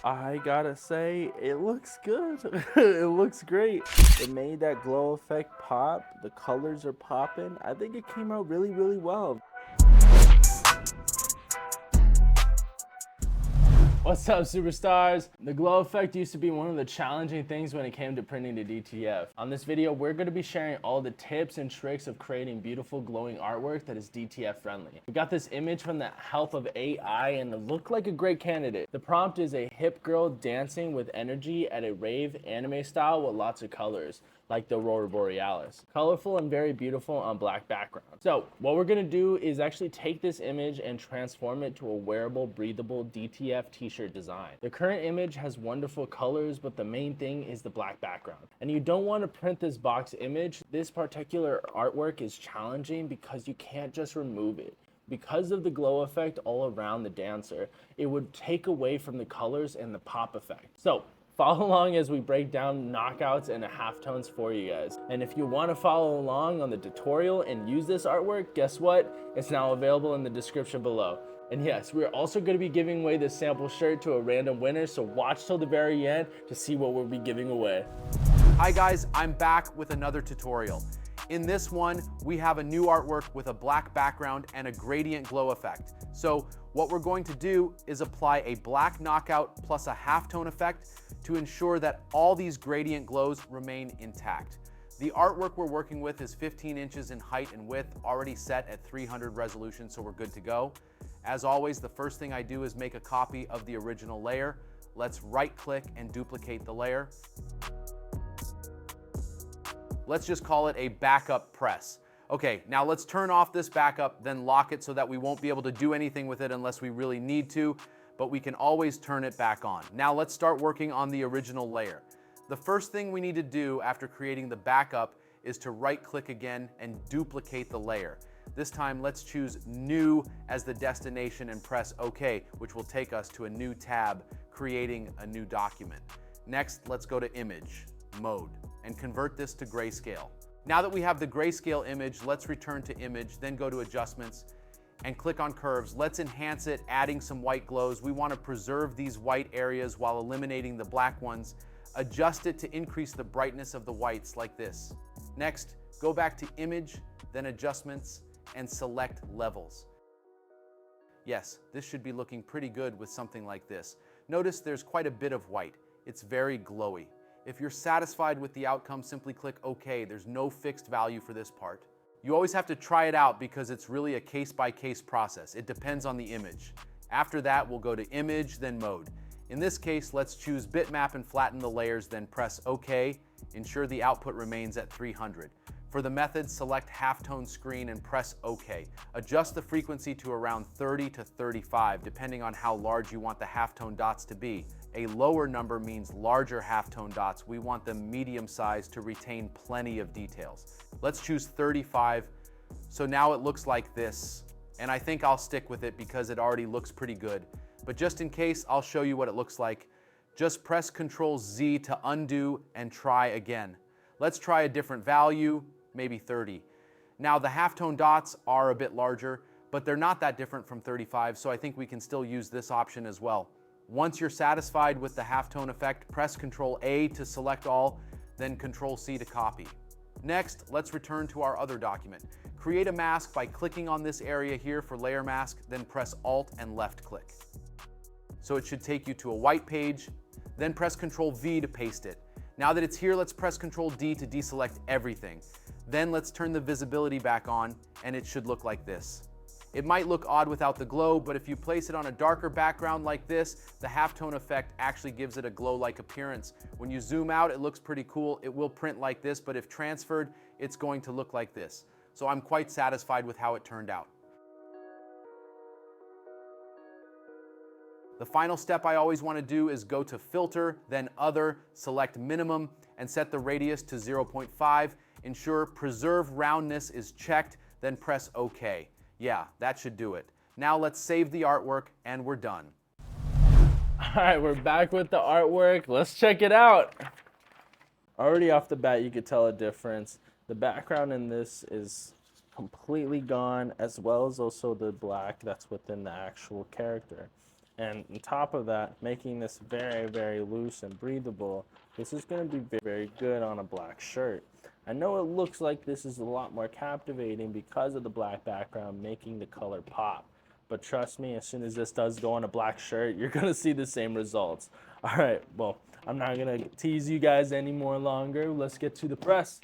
I gotta say, it looks good. It looks great. It made that glow effect pop. The colors are popping. I think it came out really, really well. What's up, superstars? The glow effect used to be one of the challenging things when it came to printing the DTF. On this video, we're going to be sharing all the tips and tricks of creating beautiful glowing artwork that is DTF friendly. We got this image from the help of AI and it looked like a great candidate. The prompt is a hip girl dancing with energy at a rave anime style with lots of colors, like the Aurora Borealis. Colorful and very beautiful on black background. So what we're gonna do is actually take this image and transform it to a wearable, breathable DTF t-shirt design. The current image has wonderful colors, but the main thing is the black background. And you don't wanna print this box image. This particular artwork is challenging because you can't just remove it. Because of the glow effect all around the dancer, it would take away from the colors and the pop effect. So follow along as we break down knockouts and halftones for you guys. And if you want to follow along on the tutorial and use this artwork, guess what? It's now available in the description below. And yes, we're also going to be giving away this sample shirt to a random winner, so watch till the very end to see what we'll be giving away. Hi guys, I'm back with another tutorial. In this one, we have a new artwork with a black background and a gradient glow effect. So what we're going to do is apply a black knockout plus a halftone effect to ensure that all these gradient glows remain intact. The artwork we're working with is 15 inches in height and width, already set at 300 resolution, so we're good to go. As always, the first thing I do is make a copy of the original layer. Let's right-click and duplicate the layer. Let's just call it a backup press. Okay, now let's turn off this backup, then lock it so that we won't be able to do anything with it unless we really need to, but we can always turn it back on. Now let's start working on the original layer. The first thing we need to do after creating the backup is to right-click again and duplicate the layer. This time, let's choose New as the destination and press OK, which will take us to a new tab, creating a new document. Next, let's go to Image, Mode, and convert this to grayscale. Now that we have the grayscale image, let's return to Image, then go to Adjustments, and click on Curves. Let's enhance it, adding some white glows. We want to preserve these white areas while eliminating the black ones. Adjust it to increase the brightness of the whites like this. Next, go back to Image, then Adjustments, and select Levels. Yes, this should be looking pretty good with something like this. Notice there's quite a bit of white. It's very glowy. If you're satisfied with the outcome, simply click OK. There's no fixed value for this part. You always have to try it out because it's really a case-by-case process. It depends on the image. After that, we'll go to Image, then Mode. In this case, let's choose Bitmap and flatten the layers, then press OK. Ensure the output remains at 300. For the method, select Halftone Screen and press OK. Adjust the frequency to around 30 to 35, depending on how large you want the halftone dots to be. A lower number means larger halftone dots. We want them medium sized to retain plenty of details. Let's choose 35. So now it looks like this, and I think I'll stick with it because it already looks pretty good. But just in case, I'll show you what it looks like. Just press Ctrl Z to undo and try again. Let's try a different value, maybe 30. Now the halftone dots are a bit larger, but they're not that different from 35, so I think we can still use this option as well. Once you're satisfied with the halftone effect, press Ctrl A to select all, then Ctrl C to copy. Next, let's return to our other document. Create a mask by clicking on this area here for layer mask, then press Alt and left click. So it should take you to a white page, then press Ctrl V to paste it. Now that it's here, let's press Ctrl D to deselect everything. Then let's turn the visibility back on, and it should look like this. It might look odd without the glow, but if you place it on a darker background like this, the halftone effect actually gives it a glow-like appearance. When you zoom out, it looks pretty cool. It will print like this, but if transferred, it's going to look like this. So I'm quite satisfied with how it turned out. The final step I always want to do is go to Filter, then Other, select Minimum, and set the radius to 0.5. Ensure Preserve Roundness is checked, then press OK. Yeah, that should do it. Now let's save the artwork and we're done. All right, we're back with the artwork. Let's check it out. Already off the bat, you could tell a difference. The background in this is completely gone, as well as also the black that's within the actual character. And on top of that, making this very, very loose and breathable, this is going to be very good on a black shirt. I know it looks like this is a lot more captivating because of the black background making the color pop. But trust me, as soon as this does go on a black shirt, you're going to see the same results. All right, well, I'm not going to tease you guys any more longer. Let's get to the press.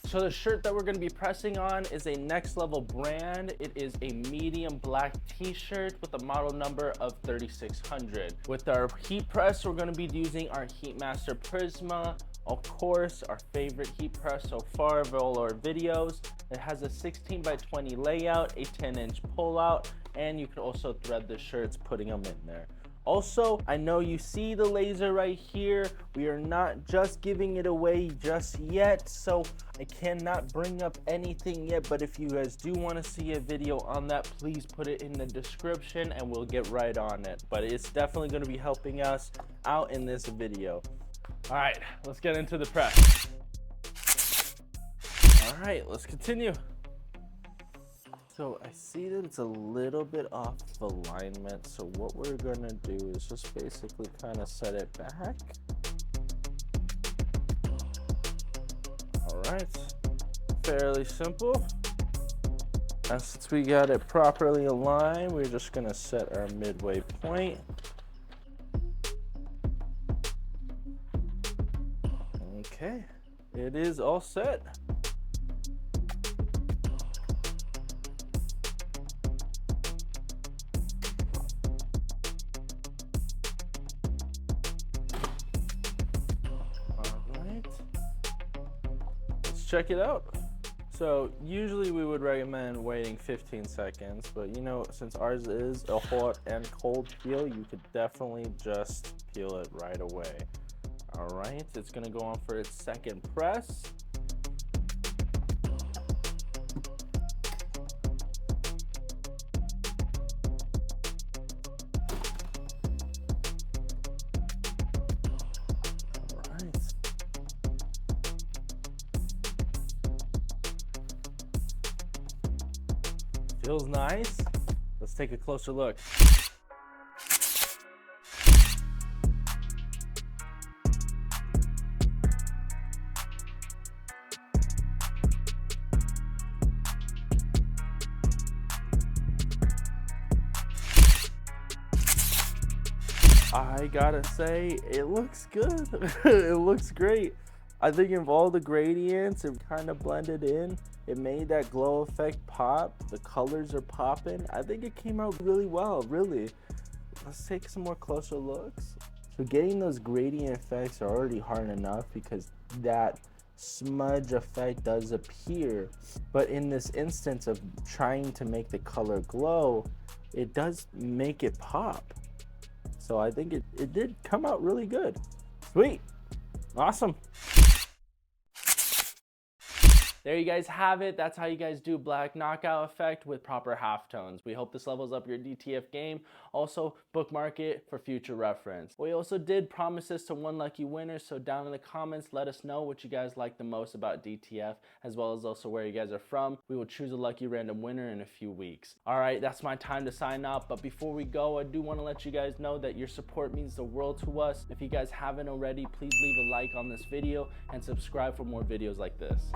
So the shirt that we're going to be pressing on is a Next Level brand. It is a medium black t-shirt with a model number of 3600. With our heat press, we're going to be using our Heatmaster Prisma. Of course, our favorite heat press so far of all our videos. It has a 16x20 layout, a 10-inch pullout, and you can also thread the shirts putting them in there. Also, I know you see the laser right here. We are not just giving it away just yet, so I cannot bring up anything yet, but if you guys do want to see a video on that, please put it in the description and we'll get right on it. But it's definitely going to be helping us out in this video. All right, let's get into the press. All right, let's continue. So I see that it's a little bit off alignment. So what we're gonna do is just basically kind of set it back. All right, fairly simple. And since we got it properly aligned, we're just gonna set our midway point. Okay, it is all set. Check it out. So usually we would recommend waiting 15 seconds, but you know, since ours is a hot and cold peel, you could definitely just peel it right away. All right, it's gonna go on for its second press. Feels nice. Let's take a closer look. I gotta say, it looks good. It looks great. I think of all the gradients, it kind of blended in. It made that glow effect pop. The colors are popping. I think it came out really well, really. Let's take some more closer looks. So getting those gradient effects are already hard enough because that smudge effect does appear. But in this instance of trying to make the color glow, it does make it pop. So I think it did come out really good. Sweet, awesome. There you guys have it. That's how you guys do black knockout effect with proper halftones. We hope this levels up your DTF game. Also, bookmark it for future reference. We also did promise this to one lucky winner, so down in the comments, let us know what you guys like the most about DTF, as well as also where you guys are from. We will choose a lucky random winner in a few weeks. All right, that's my time to sign off, but before we go, I do want to let you guys know that your support means the world to us. If you guys haven't already, please leave a like on this video and subscribe for more videos like this.